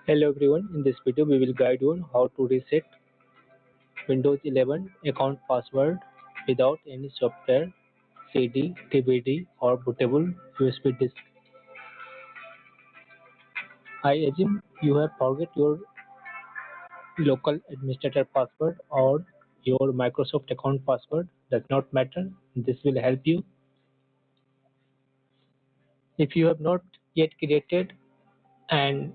Hello everyone, in this video we will guide you on how to reset Windows 11 account password without any software, CD, DVD or bootable USB disk. I assume you have forget your local administrator password or your Microsoft account password, does not matter, this will help you. If you have not yet created an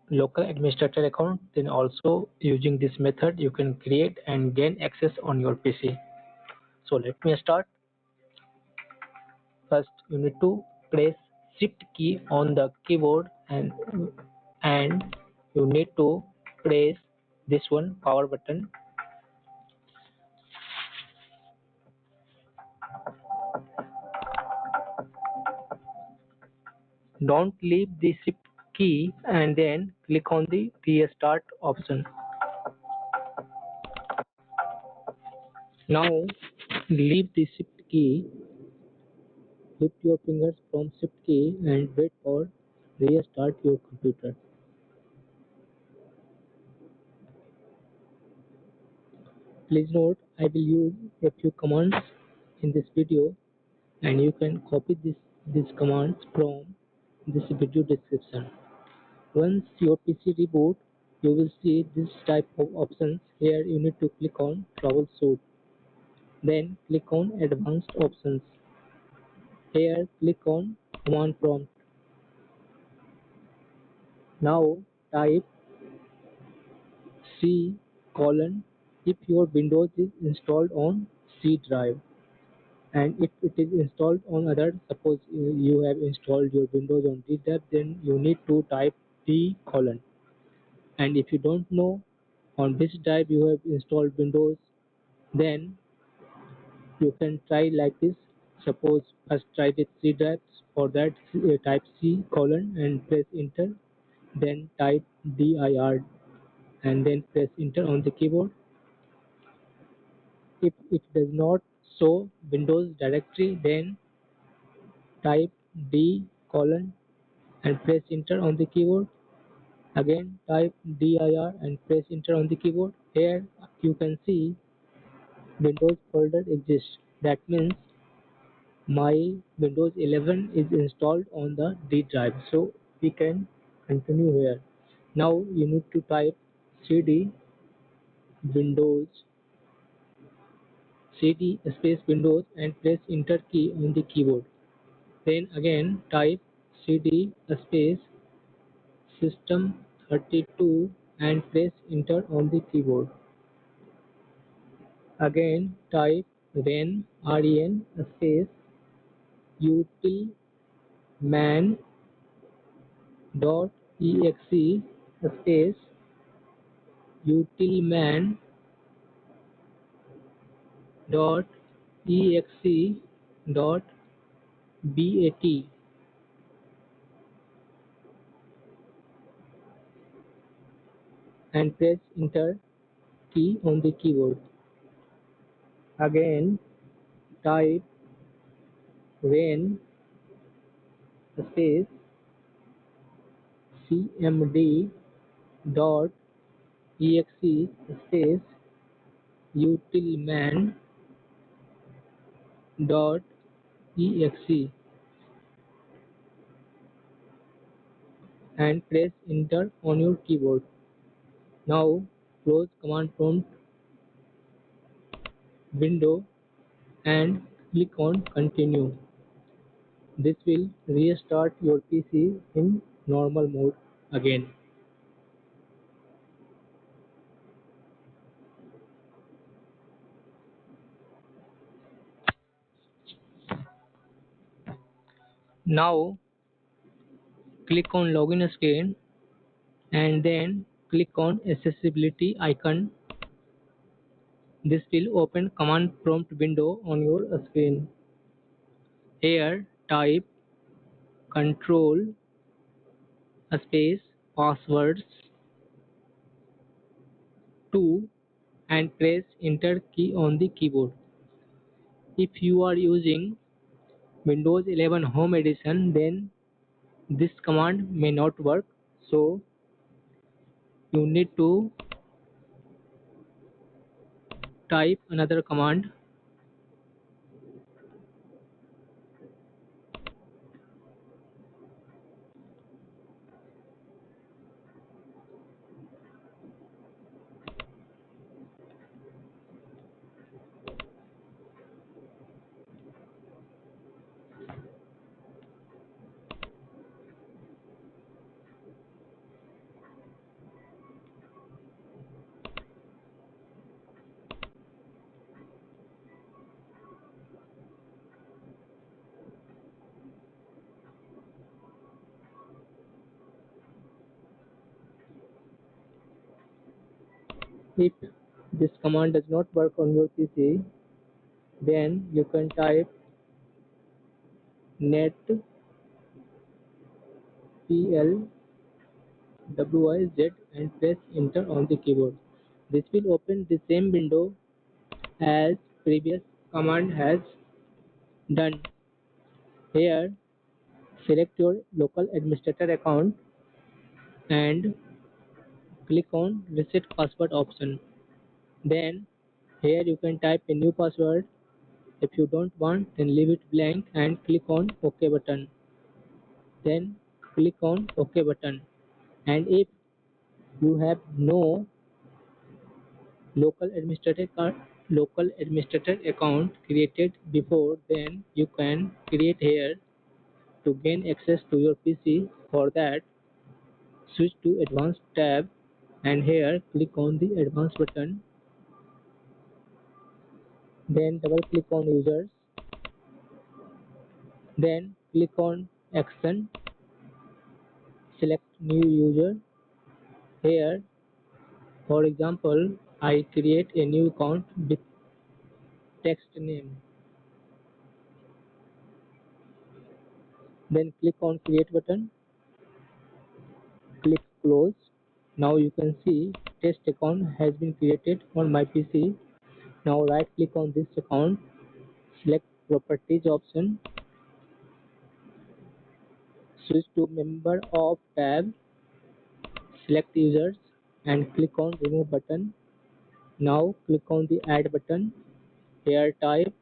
local administrator account, then also using this method you can create and gain access on your PC. So let me start. First you need to press shift key on the keyboard and you need to press this one power button. Don't leave the shift key and then click on the restart option. Now leave the shift key, lift your fingers from shift key and wait for restart your computer. Please note I will use a few commands in this video and you can copy these commands from this video description. Once your PC reboot, you will see this type of options. Here you need to click on troubleshoot. Then click on advanced options. Here click on command prompt. Now type C colon if your Windows is installed on C drive, and if it is installed on other, suppose you have installed your Windows on D drive, then you need to type D colon. And if you don't know on which drive you have installed Windows, then you can try like this. Suppose first try with C drives. For that type C colon and press enter, then type dir and then press enter on the keyboard. If it does not show Windows directory, then type D colon and press enter on the keyboard. Again type dir and press enter on the keyboard. Here you can see Windows folder exists. That means my Windows 11 is installed on the D drive. So we can continue here. Now you need to type cd Windows cd space Windows and press enter key on the keyboard. Then again type cd space system32 and press enter on the keyboard. Again type ren space utilman dot exe space utilman dot exe dot bat and press enter key on the keyboard. Again type ren space cmd dot exe space utilman dot exe and press enter on your keyboard. Now close command prompt window and click on continue. This will restart your PC in normal mode again. Now click on login screen and then click on accessibility icon. This will open command prompt window on your screen. Here type control space passwords 2 and press enter key on the keyboard. If you are using Windows 11 Home Edition, then this command may not work. So you need to type another command. If this command does not work on your PC, then you can type net plwiz and press enter on the keyboard. This will open the same window as previous command has done. Here, select your local administrator account and click on reset password option. Then here you can type a new password. If you don't want, then leave it blank and click on OK button. Then click on OK button. And if you have no local administrator account created before, then you can create here to gain access to your PC. For that, switch to advanced tab and here click on the advanced button. Then double click on users. Then click on action. Select new user. Here, for example, I create a new account with text name. Then click on create button. Click close. Now you can see test account has been created on my PC. Now right click on this account, select properties option, switch to member of tab, select users and click on remove button. Now click on the add button. Here type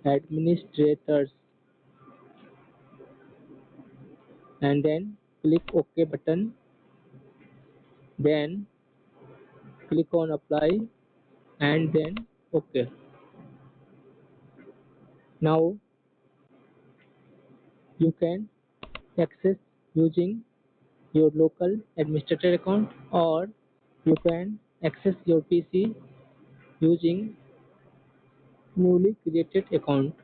administrators and then click OK button. Then click on apply and then OK. Now you can access using your local administrator account or you can access your PC using newly created account.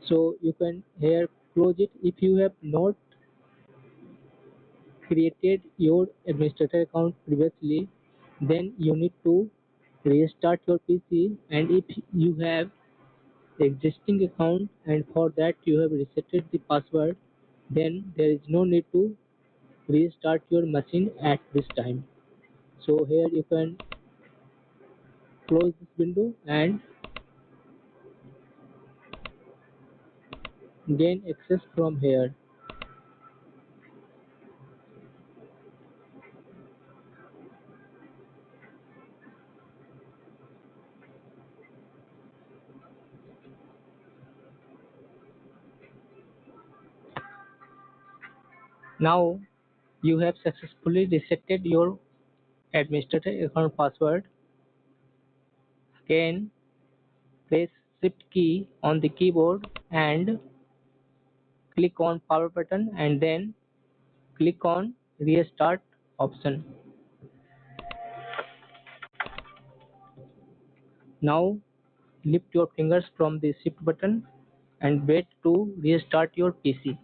So you can here close it. If you have not created your administrator account previously, then you need to restart your PC, and if you have existing account and for that you have resetted the password, then there is no need to restart your machine at this time. So here you can close this window and gain access from here. Now you have successfully resetted your administrator account password. Again, press shift key on the keyboard and click on power button and then click on restart option. Now lift your fingers from the shift button and wait to restart your PC.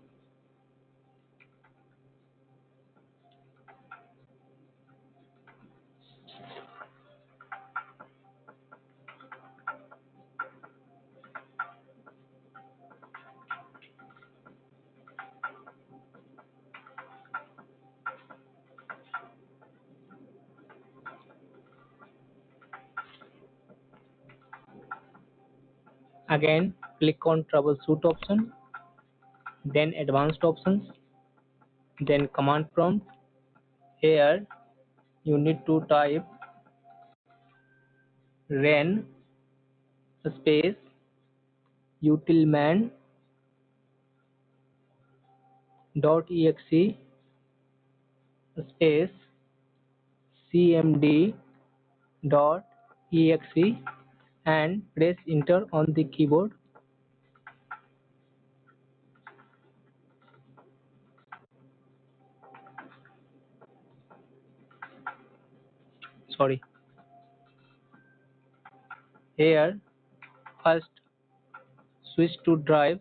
Again click on troubleshoot option, then advanced options, then command prompt. Here you need to type ren space utilman .exe space cmd .exe and press enter on the keyboard. Sorry. Here, first switch to drive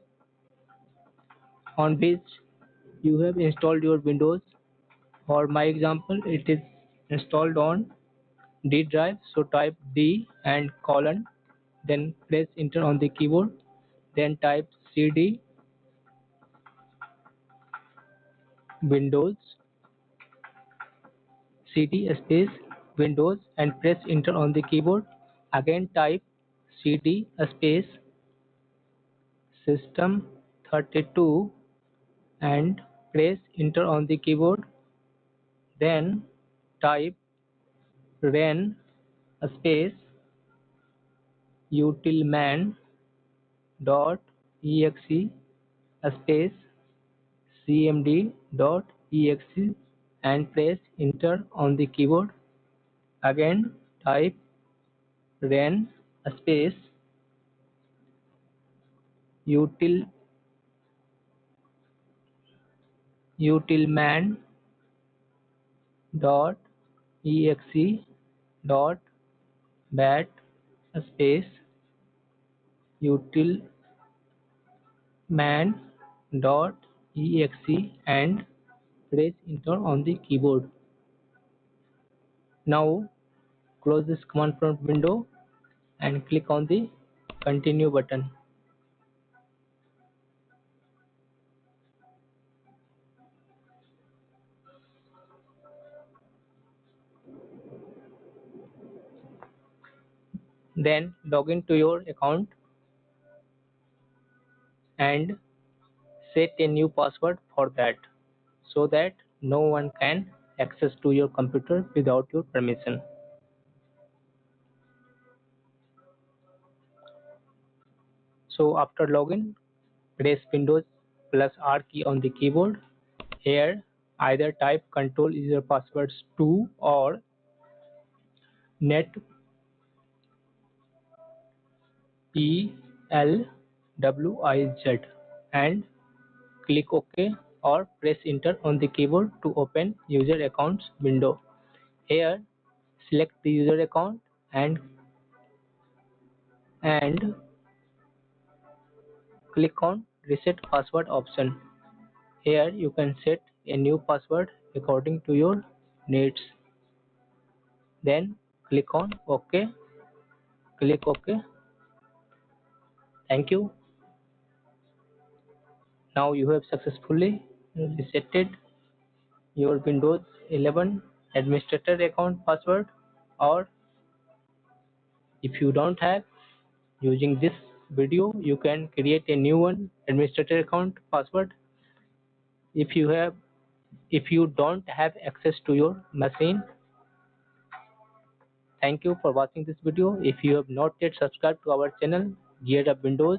on which you have installed your Windows. For my example, it is installed on D drive. So type D and colon, then press enter on the keyboard. Then type CD Windows CD space Windows and press enter on the keyboard. Again type CD space System 32 and press enter on the keyboard. Then type ren space utilman dot exe space cmd dot exe and press enter on the keyboard. Again type ren space utilman dot exe dot bat space utilman dot exe and press enter on the keyboard. Now close this command prompt window and click on the continue button. Then log into your account and set a new password for that so that no one can access to your computer without your permission. So after login, press Windows plus R key on the keyboard. Here either type control user passwords 2 or net PLWIZ and click OK or press enter on the keyboard to open user accounts window. Here select the user account and click on reset password option. Here you can set a new password according to your needs. Then click on OK. Click OK. Thank you. Now you have successfully resetted your Windows 11 administrator account password, or if you don't have, using this video you can create a new one administrator account password. If you don't have access to your machine. Thank you for watching this video. If you have not yet subscribed to our channel Geared Up Windows,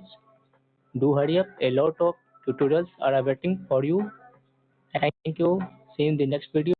do hurry up. A lot of tutorials are awaiting for you. Thank you. See you in the next video.